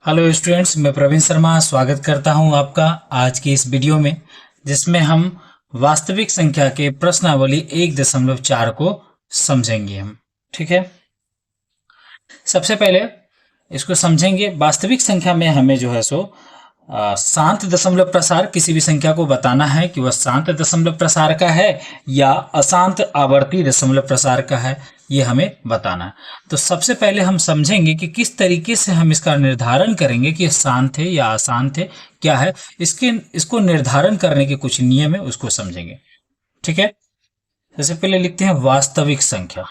Hello students, मैं प्रवीण शर्मा स्वागत करता हूं आपका आज की इस वीडियो में, जिसमें हम वास्तविक संख्या के प्रश्नावली 1.4 को समझेंगे हम। ठीक है, सबसे पहले इसको समझेंगे। वास्तविक संख्या में हमें जो है सो शांत दशमलव प्रसार किसी भी संख्या को बताना है कि वह शांत दशमलव प्रसार का है या अशांत आवर्ती दशमलव प्रसार का है, ये हमें बताना है। तो सबसे पहले हम समझेंगे कि किस तरीके से हम इसका निर्धारण करेंगे कि शांत है या अशांत है, क्या है इसको निर्धारण करने के कुछ नियम है, उसको समझेंगे। ठीक है, सबसे पहले लिखते हैं वास्तविक संख्या।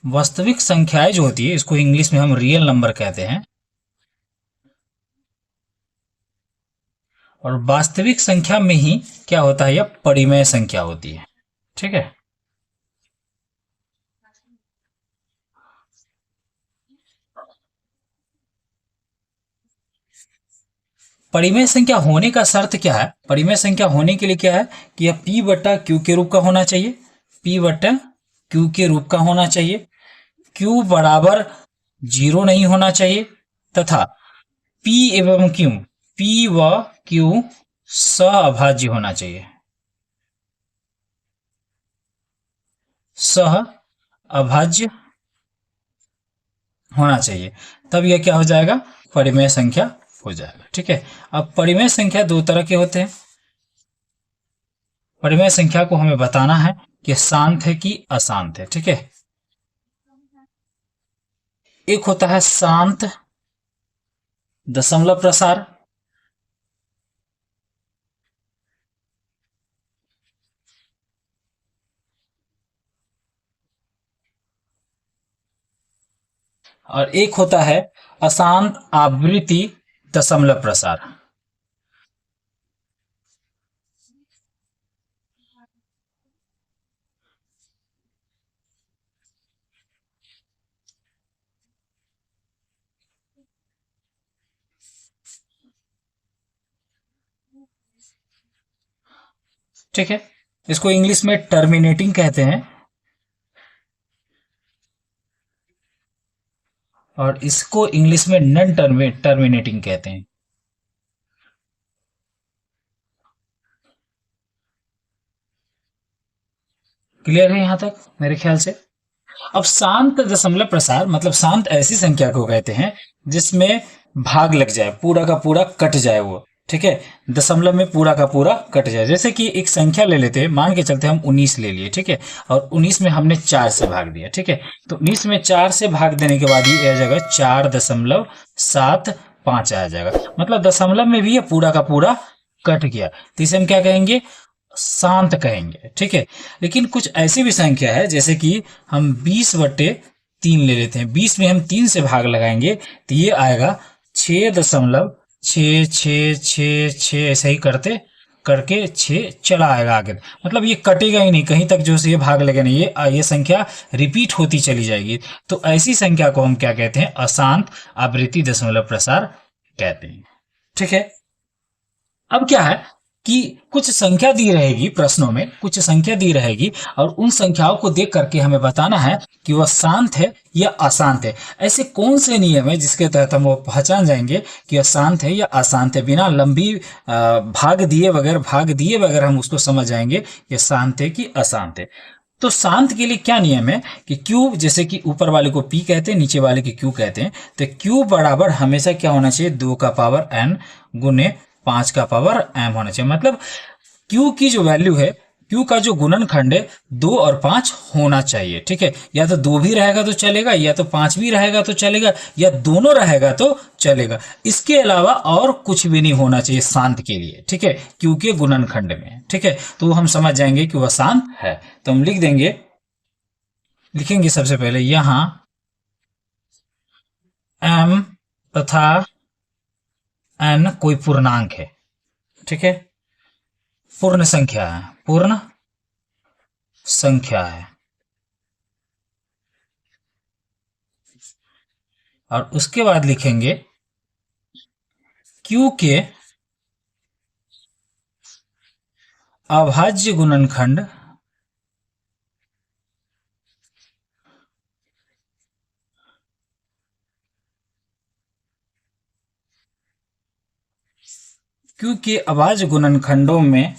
वास्तविक संख्याएं जो होती है, इसको इंग्लिश में हम रियल नंबर कहते हैं। और वास्तविक संख्या में ही क्या होता है, यह परिमेय संख्या होती है। ठीक है, परिमेय संख्या होने का शर्त क्या है? परिमेय संख्या होने के लिए क्या है कि यह p बट्टा क्यू के रूप का होना चाहिए। p बट्टा क्यू के रूप का होना चाहिए। q बराबर 0 नहीं होना चाहिए तथा p एवं q, p व q सहअभाज्य होना चाहिए। सह अभाज्य होना चाहिए, तब यह क्या हो जाएगा, परिमेय संख्या हो जाएगा। ठीक है, अब परिमेय संख्या दो तरह के होते हैं। परिमेय संख्या को हमें बताना है कि शांत है कि अशांत है। ठीक है, एक होता है शांत दशमलव प्रसार, और एक होता है अशांत आवृत्ति दशमलव प्रसार। ठीक है, इसको इंग्लिश में टर्मिनेटिंग कहते हैं और इसको इंग्लिश में नॉन टर्मिनेटिंग कहते हैं। क्लियर है यहां तक मेरे ख्याल से? अब शांत दशमलव प्रसार मतलब शांत ऐसी संख्या को कहते हैं जिसमें भाग लग जाए, पूरा का पूरा कट जाए वो। ठीक है, दशमलव में पूरा का पूरा कट जाए। जैसे कि एक संख्या ले लेते हैं, मान के चलते हम 19 ले लिए। ठीक है, और 19 में हमने 4 से भाग दिया। ठीक है, तो 19 में 4 से भाग देने के बाद ये आ जाएगा 4.75 आ जाएगा। मतलब दशमलव में भी ये पूरा का पूरा कट गया, तो इसे हम क्या कहेंगे, शांत कहेंगे। ठीक है, लेकिन कुछ ऐसी भी संख्या है जैसे कि हम 20/3 ले लेते हैं। 20 में हम 3 से भाग लगाएंगे तो ये आएगा 6.666, ऐसे ही करते करके 6 चला आएगा आगे। मतलब ये कटेगा ही नहीं कहीं तक, जो से ये भाग लगेगा नहीं, ये संख्या रिपीट होती चली जाएगी। तो ऐसी संख्या को हम क्या कहते हैं, अशांत आवृत्ति दशमलव प्रसार कहते हैं। ठीक है, अब क्या है कि कुछ संख्या दी रहेगी, प्रश्नों में कुछ संख्या दी रहेगी और उन संख्याओं को देख करके हमें बताना है कि वह शांत है या अशांत है। ऐसे कौन से नियम है जिसके तहत हम वो पहचान जाएंगे कि यह शांत है या अशांत है? बिना लंबी भाग दिए बगैर हम उसको समझ जाएंगे कि शांत है कि अशांत है। तो शांत के लिए क्या नियम है कि Q, जैसे कि ऊपर वाले को P कहते हैं, नीचे वाले को Q कहते हैं, तो Q बराबर हमेशा क्या होना चाहिए, 2 का पावर n गुने 5 का पावर m होना चाहिए। मतलब Q की जो वैल्यू है, Q का जो गुणनखंड है 2 और 5 होना चाहिए। ठीक है, या तो 2 भी रहेगा तो चलेगा, या तो 5 भी रहेगा तो चलेगा, या दोनों रहेगा तो चलेगा। इसके अलावा और कुछ भी नहीं होना चाहिए शांत के लिए। ठीक है, Q के गुणनखंड में। ठीक है, तो हम समझ जाएंगे कि वह शांत है। तो हम लिखेंगे सबसे पहले यहां m तथा n कोई पूर्णांक है। ठीक है, पूर्ण संख्या है, पूर्ण संख्या है। और उसके बाद लिखेंगे Q के अभाज्य गुणनखंड Q के अभाज्य गुणनखंडों में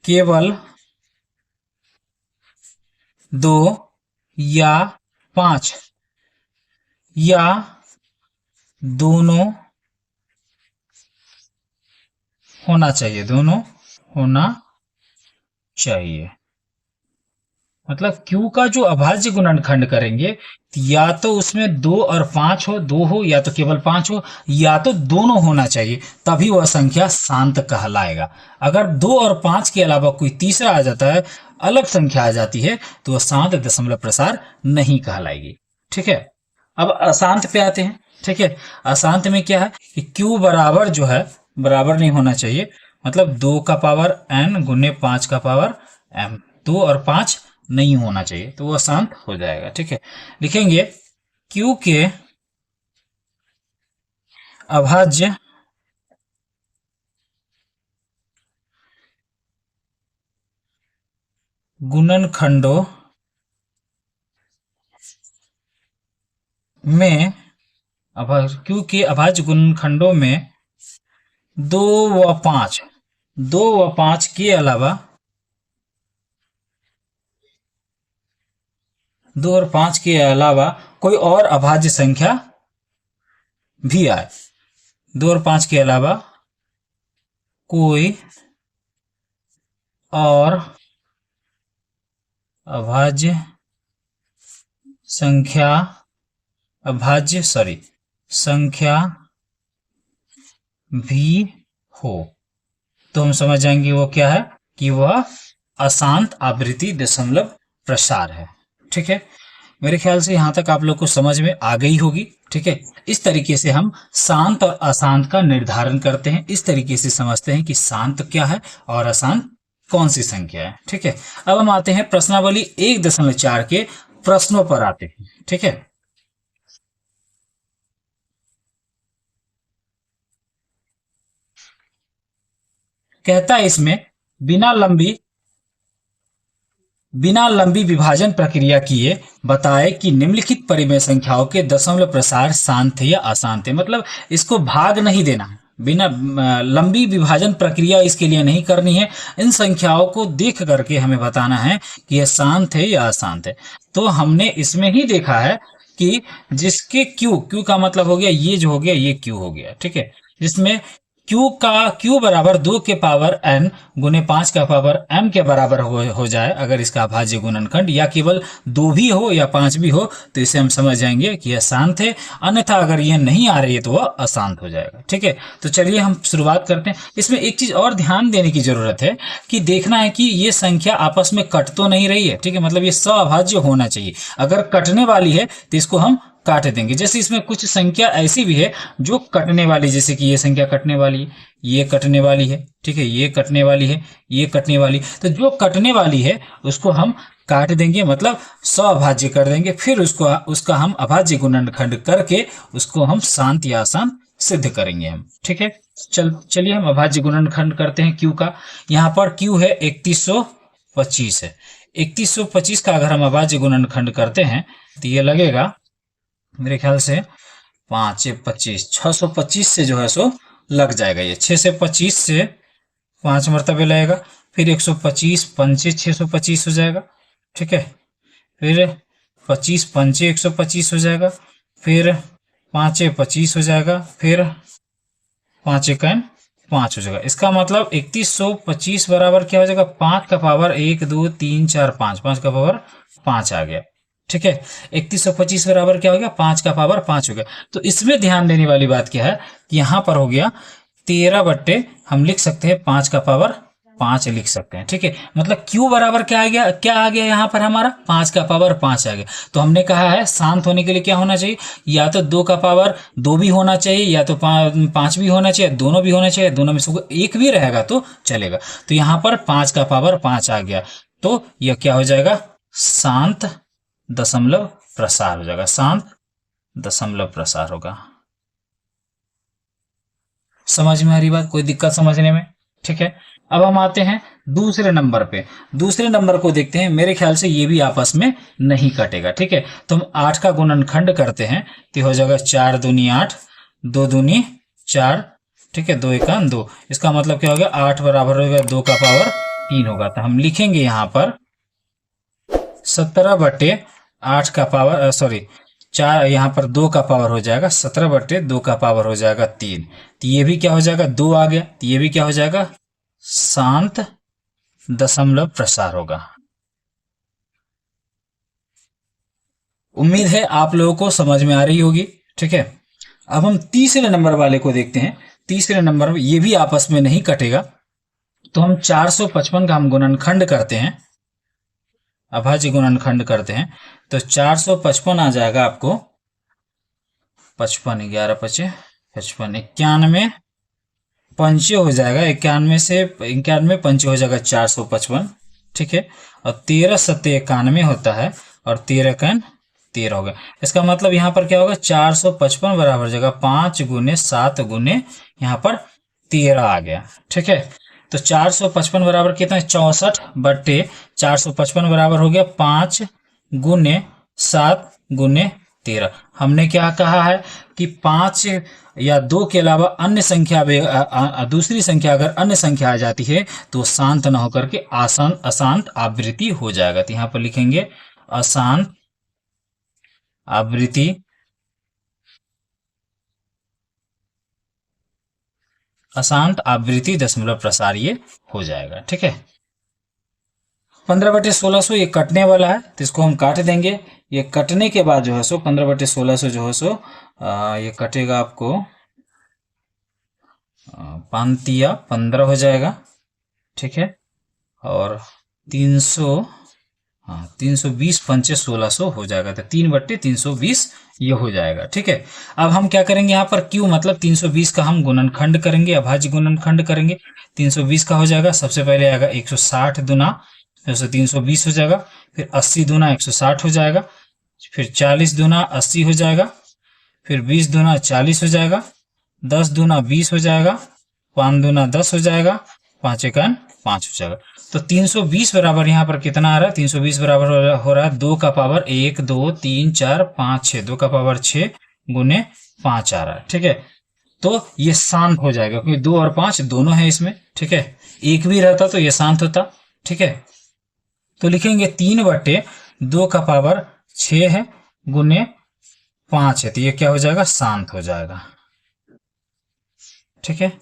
केवल 2 या 5 या दोनों होना चाहिए, दोनों होना चाहिए। मतलब Q का जो अभाज्य गुणनखंड करेंगे या तो उसमें 2 और 5 हो, 2 हो या तो केवल 5 हो, या तो दोनों होना चाहिए, तभी वह संख्या शांत कहलाएगा। अगर 2 और 5 के अलावा कोई तीसरा आ जाता है, अलग संख्या आ जाती है, तो वह शांत दशमलव प्रसार नहीं कहलाएगी। ठीक है, अब अशांत पे आते हैं। ठीक है, अशांत में क्या है कि Q बराबर जो है बराबर नहीं होना चाहिए, मतलब 2 का पावर n गुने 5 का पावर m, 2 और 5 नहीं होना चाहिए, तो वो अशांत हो जाएगा। ठीक है, लिखेंगे Q के अभाज्य गुणनखंडों में Q के अभाज्य गुणनखंडों में 2 व 5 के अलावा 2 और 5 के अलावा कोई और अभाज्य संख्या भी आए, 2 और 5 के अलावा कोई और अभाज्य संख्या भी हो, तो हम समझ जाएंगे वो क्या है कि वह अशांत आवृत्ति दशमलव प्रसार है। ठीक है, मेरे ख्याल से यहां तक आप लोग को समझ में आ गई होगी। ठीक है, इस तरीके से हम शांत और अशांत का निर्धारण करते हैं, इस तरीके से समझते हैं कि शांत क्या है और अशांत कौन सी संख्या है। ठीक है, अब हम आते हैं प्रश्नावली 1.4 के प्रश्नों पर आते हैं। ठीक है, कहता है इसमें बिना लंबी विभाजन प्रक्रिया किए बताए कि निम्नलिखित परिमेय संख्याओं के दशमलव प्रसार शांत है या अशांत है। मतलब इसको भाग नहीं देना है, बिना लंबी विभाजन प्रक्रिया इसके लिए नहीं करनी है, इन संख्याओं को देख करके हमें बताना है कि यह शांत है या अशांत है। तो हमने इसमें ही देखा है कि जिसके Q का मतलब हो गया ये जो हो गया ये Q हो गया। ठीक है, जिसमें Q बराबर 2 के पावर n गुने 5 का पावर m के बराबर हो जाए अगर इसका अभाज्य गुणनखंड, या केवल 2 भी हो या 5 भी हो, तो इसे हम समझ जाएंगे कि यह शांत है। अन्यथा अगर यह नहीं आ रही है तो वह अशांत हो जाएगा। ठीक है, तो चलिए हम शुरुआत करते हैं। इसमें एक चीज और ध्यान देने की जरूरत है कि देखना है कि ये संख्या आपस में कट तो नहीं रही है। ठीक है, मतलब ये सअभाज्य होना चाहिए। अगर कटने वाली है तो इसको हम काट देंगे। जैसे इसमें कुछ संख्या ऐसी भी है जो कटने वाली, जैसे कि ये संख्या कटने वाली है, ये कटने वाली है। ठीक है, ये कटने वाली है, ये कटने वाली, तो जो कटने वाली है उसको हम काट देंगे, मतलब सअभाज्य कर देंगे। फिर उसका हम अभाज्य गुणनखंड करके उसको हम शांत या अशांत सिद्ध करेंगे हम। ठीक है, चलिए हम अभाज्य गुणनखंड करते हैं Q का। यहाँ पर Q है 3125 है। 3125 का अगर हम अभाज्य गुणनखंड करते हैं तो ये लगेगा मेरे ख्याल से 5 25 625 से जो है सो लग जाएगा। ये 6 से 25 से 5 मरतबे लगेगा, फिर 125 पंचे 625 हो जाएगा। ठीक है, फिर 25 पंचे 125 हो जाएगा, फिर 5 25 हो जाएगा, फिर 5 एकन 5 हो जाएगा। इसका मतलब 3125 बराबर क्या हो जाएगा, 5 का पावर 1 2 3 4 5, 5 का पावर 5 आ गया। ठीक है, 3125 बराबर क्या हो गया, 5 का पावर 5 हो गया। तो इसमें ध्यान देने वाली बात क्या है कि यहां पर हो गया 13 बट्टे हम लिख सकते हैं 5 का पावर 5 लिख सकते हैं। ठीक है, मतलब Q बराबर क्या आ गया यहाँ पर हमारा 5 का पावर 5 आ गया। तो हमने कहा है शांत होने के लिए क्या होना चाहिए, या तो 2 का पावर 2 भी होना चाहिए, या तो 5 भी होना चाहिए, दोनों भी होना चाहिए, दोनों में से एक भी रहेगा तो चलेगा। तो यहाँ पर 5 का पावर 5 आ गया, तो यह क्या हो जाएगा, शांत दशमलव प्रसार हो जाएगा, शांत दशमलव प्रसार होगा। समझ में आ रही बात, कोई दिक्कत समझने में? ठीक है, अब हम आते हैं दूसरे नंबर पे। दूसरे नंबर को देखते हैं, मेरे ख्याल से ये भी आपस में नहीं कटेगा। ठीक है, तो हम 8 का गुणनखंड करते हैं तो हो जाएगा 4 दूनी 8, 2 दूनी 4। ठीक है, 2 एका 2, इसका मतलब क्या हो गया, 8 बराबर हो गया 2 का पावर 3 होगा। तो हम लिखेंगे यहाँ पर 17/8 का पावर, सॉरी, 4, यहाँ पर 2 का पावर हो जाएगा 17/2 का पावर हो जाएगा 3। तो ये भी क्या हो जाएगा, 2 आ गया, तो ये भी क्या हो जाएगा, शांत दशमलव प्रसार होगा। उम्मीद है आप लोगों को समझ में आ रही होगी। ठीक है, अब हम तीसरे नंबर वाले को देखते हैं। तीसरे नंबर में ये भी आपस में नहीं कटेगा, तो हम 455 का हम गुणनखंड करते हैं, अभाज्य गुणनखंड करते हैं। तो 455 आ जाएगा आपको 55, 11 पचे 55, 91 पंचे हो जाएगा, 91 से 91 पंचे हो जाएगा 455। ठीक है, और 13 सत्ते 91 होता है, और 13 कन 13 हो गया। इसका मतलब यहाँ पर क्या होगा, 455 बराबर जगह 5 गुने 7 गुने यहाँ पर 13 आ गया। ठीक है, तो 455 बराबर कितना है, 64/455 बराबर हो गया 5 गुने 7 गुने 13। हमने क्या कहा है कि 5 या 2 के अलावा अन्य संख्या, दूसरी संख्या अगर अन्य संख्या आ जाती है तो शांत न होकर के अशांत आवृत्ति हो जाएगा। तो यहाँ पर लिखेंगे अशांत आवृत्ति, अशांत आवृत्ति दशमलव प्रसार ये हो जाएगा। ठीक है, 15/1600 ये कटने वाला है, तो इसको हम काट देंगे। ये कटने के बाद जो है सो 15/1600 जो है सो ये कटेगा आपको 5 15 हो जाएगा। ठीक है, और 300, हाँ 320 पंचे 1600 हो जाएगा, तो 3/320 ये हो जाएगा। ठीक है, अब हम क्या करेंगे, यहाँ पर क्यू मतलब 320 का हम गुणनखंड करेंगे, अभाज्य गुणनखंड करेंगे। 320 का हो जाएगा, सबसे पहले आएगा 160 दुना 320 हो जाएगा, फिर 80 दुना 160 हो जाएगा, फिर 40 दुना 80 हो जाएगा, फिर 20 दुना 40 हो जाएगा, 10 दुना 20 हो जाएगा, 5 दुना 10 हो जाएगा, 5 एकान 5 हो जाएगा। तो 320 बराबर यहाँ पर कितना आ रहा है, 320 बराबर हो रहा है 2 का पावर 1 2 3 4 5 6, 2 का पावर 6 गुने 5 आ रहा है। ठीक है, तो ये शांत हो जाएगा क्योंकि 2 और 5 दोनों है इसमें। ठीक है, एक भी रहता तो ये शांत होता। ठीक है, तो लिखेंगे 3/2 का पावर 6 है गुने 5 है, तो ये क्या हो जाएगा, शांत हो जाएगा। ठीक है,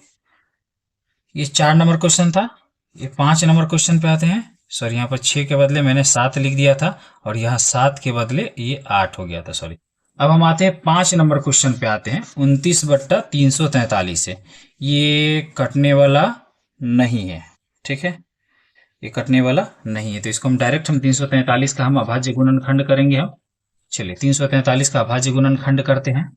ये 4 नंबर क्वेश्चन था। ये 5 नंबर क्वेश्चन पे आते हैं। सॉरी, यहाँ पर 6 के बदले मैंने 7 लिख दिया था, और यहाँ 7 के बदले ये 8 हो गया था, सॉरी। अब हम आते हैं 5 नंबर क्वेश्चन पे आते हैं। 29/343 है, ये कटने वाला नहीं है। ठीक है, ये कटने वाला नहीं है, तो इसको हम डायरेक्ट हम 343 का हम अभाज्य गुणनखंड करेंगे हम। चलिए 343 का अभाज्य गुणनखंड करते हैं।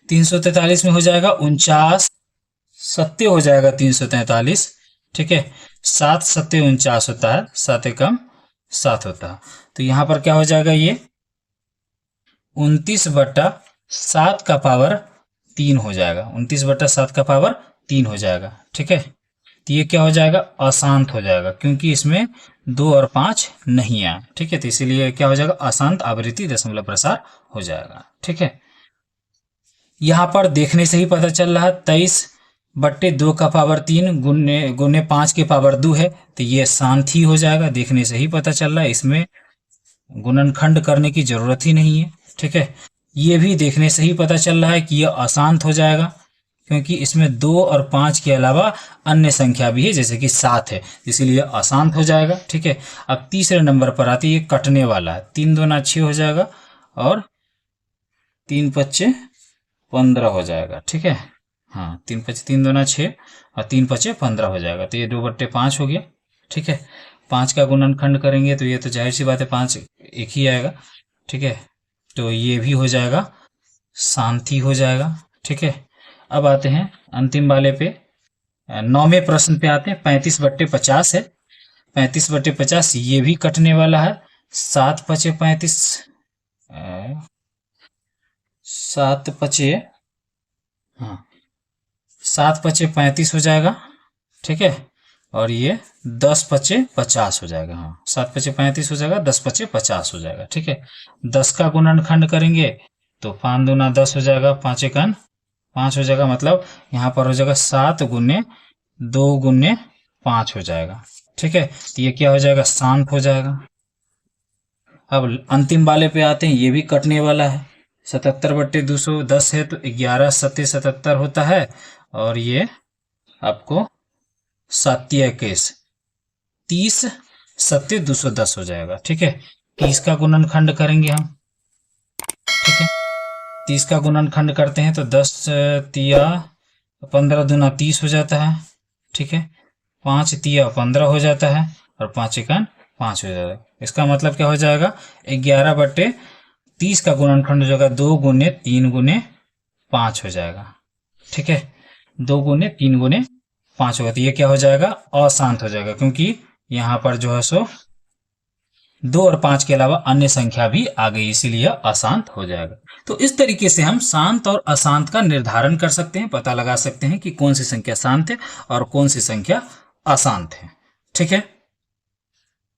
तीन सौ तैतालीस में हो जाएगा 49 सत्ते हो जाएगा 343। ठीक है, 7 सत्ते 49 होता है, 7 एकम 7 होता है। तो यहां पर क्या हो जाएगा, ये 29/7 का पावर 3 हो जाएगा, 29/7 का पावर 3 हो जाएगा। ठीक है, तो ये क्या हो जाएगा, अशांत हो जाएगा, क्योंकि इसमें 2 और 5 नहीं आए। ठीक है, तो इसीलिए क्या हो जाएगा, अशांत आवृत्ति दशमलव प्रसार हो जाएगा। ठीक है, यहां पर देखने से ही पता चल रहा है 23/2 का पावर 3 गुने गुने 5 के पावर 2 है, तो ये शांत ही हो जाएगा। देखने से ही पता चल रहा है, इसमें गुणनखंड करने की जरूरत ही नहीं है। ठीक है, ये भी देखने से ही पता चल रहा है कि यह अशांत हो जाएगा, क्योंकि इसमें 2 और 5 के अलावा अन्य संख्या भी है, जैसे कि 7 है, इसीलिए अशांत हो जाएगा। ठीक है, अब तीसरे नंबर पर आती है, कटने वाला है। 3 दूना 6 हो जाएगा, और 3 पच्चे 15 हो जाएगा। ठीक है, हाँ 3 पच्चे 3 दूना 6 और 3 पच्चे 15 हो जाएगा, तो ये 2/5 हो गया। ठीक है, 5 का गुणनखंड करेंगे तो ये तो जाहिर सी बात है 5 एक ही आएगा। ठीक है, तो ये भी हो जाएगा, शांति हो जाएगा। ठीक है, अब आते हैं अंतिम वाले पे, 9वें प्रश्न पे आते हैं। 35/50 है, 35/50 ये भी कटने वाला है। 7 पचे 35, 7 पचे, हाँ 7 पचे 35 हो जाएगा। ठीक है, और ये 10×5 = 50 हो जाएगा। हाँ, 7×5 = 35 हो जाएगा, 10×5 = 50 हो जाएगा। ठीक है, 10 का गुणनखंड करेंगे तो 5 दूना 10 हो जाएगा, 5 एकन 5 हो जाएगा। मतलब यहाँ पर हो जाएगा 7×2×5 हो जाएगा। ठीक है, तो ये क्या हो जाएगा, शांत हो जाएगा। अब अंतिम वाले पे आते हैं, ये भी कटने वाला है। 77/210 है तो 11 सत्ते 77 होता है, और ये आपको 7×21 30 सत्ते 210 हो जाएगा। ठीक है, 30 का गुणनखंड करेंगे हम। ठीक है, 30 का गुणनखंड करते हैं तो 10×3 15 दूना 30 हो जाता है। ठीक है, 5×3 15 हो जाता है, और 5 एकन 5 हो जाएगा। इसका मतलब क्या हो जाएगा, 11/30 का गुणनखंड हो जाएगा 2×3×5 हो जाएगा। ठीक है, 2×3×5 होगा, तो ये क्या हो जाएगा, अशांत हो जाएगा, क्योंकि यहाँ पर जो है सो 2 और 5 के अलावा अन्य संख्या भी आ गई, इसीलिए अशांत हो जाएगा। तो इस तरीके से हम शांत और अशांत का निर्धारण कर सकते हैं, पता लगा सकते हैं कि कौन सी संख्या शांत है और कौन सी संख्या अशांत है। ठीक है।